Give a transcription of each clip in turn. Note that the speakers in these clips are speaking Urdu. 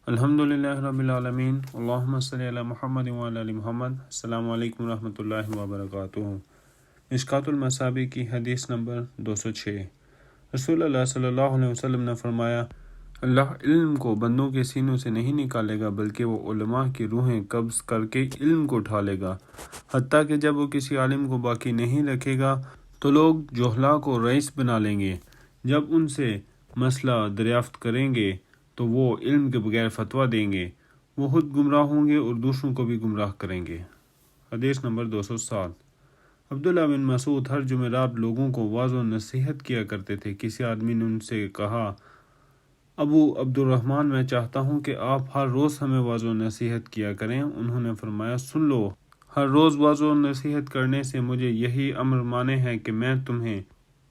الحمدللہ رب العالمین، اللہم صلی علی محمد وعلی آل محمد۔ السلام علیکم ورحمۃ اللہ وبرکاتہ۔ مشکوٰۃ المصابیح کی حدیث نمبر 206۔ رسول اللہ صلی اللہ علیہ وسلم نے فرمایا، اللہ علم کو بندوں کے سینوں سے نہیں نکالے گا بلکہ وہ علماء کی روحیں قبض کر کے علم کو اٹھا لے گا، حتیٰ کہ جب وہ کسی عالم کو باقی نہیں رکھے گا تو لوگ جہلاء کو رئیس بنا لیں گے۔ جب ان سے مسئلہ دریافت کریں گے تو وہ علم کے بغیر فتویٰ دیں گے، وہ خود گمراہ ہوں گے اور دوسروں کو بھی گمراہ کریں گے۔ حدیث نمبر 207۔ عبداللہ بن مسعود ہر جمعرات لوگوں کو واعظ و نصیحت کیا کرتے تھے۔ کسی آدمی نے ان سے کہا، ابو عبد الرحمن، میں چاہتا ہوں کہ آپ ہر روز ہمیں واعظ و نصیحت کیا کریں۔ انہوں نے فرمایا، سن لو، ہر روز واعظ و نصیحت کرنے سے مجھے یہی امر مانے ہے کہ میں تمہیں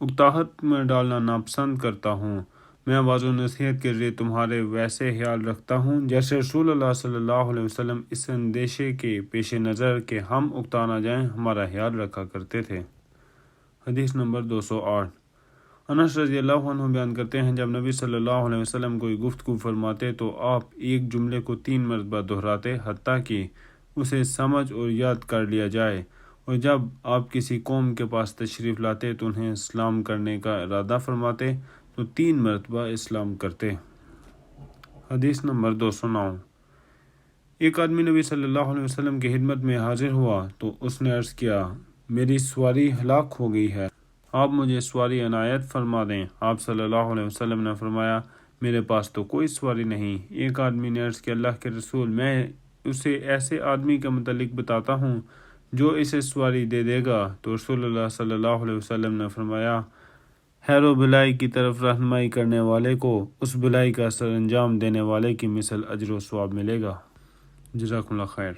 اکتاہٹ میں ڈالنا ناپسند کرتا ہوں۔ میں واعظ و نصیحت کے ذریعے تمہارے ویسے خیال رکھتا ہوں جیسے رسول اللہ صلی اللہ علیہ وسلم اس اندیشے کے پیش نظر کہ ہم اکتا نہ جائیں ہمارا خیال رکھا کرتے تھے۔ حدیث نمبر 208۔ انس رضی اللہ عنہ بیان کرتے ہیں، جب نبی صلی اللہ علیہ وسلم کوئی گفتگو فرماتے تو آپ ایک جملے کو 3 مرتبہ دہراتے حتیٰ کہ اسے سمجھ اور یاد کر لیا جائے، اور جب آپ کسی قوم کے پاس تشریف لاتے تو انہیں اسلام کرنے کا ارادہ فرماتے تو 3 مرتبہ اسلام کرتے۔ حدیث نمبر 209۔ ایک آدمی نبی صلی اللہ علیہ وسلم کی خدمت میں حاضر ہوا تو اس نے عرض کیا، میری سواری ہلاک ہو گئی ہے، آپ مجھے سواری عنایت فرما دیں۔ آپ صلی اللہ علیہ وسلم نے فرمایا، میرے پاس تو کوئی سواری نہیں۔ ایک آدمی نے عرض کیا، اللہ کے رسول، میں اسے ایسے آدمی کے متعلق بتاتا ہوں جو اسے سواری دے دے گا۔ تو رسول اللہ صلی اللہ علیہ وسلم نے فرمایا، خیر و بھلائی کی طرف رہنمائی کرنے والے کو اس بھلائی کا سر انجام دینے والے کی مثل اجر و ثواب ملے گا۔ جزاکم اللہ خیر۔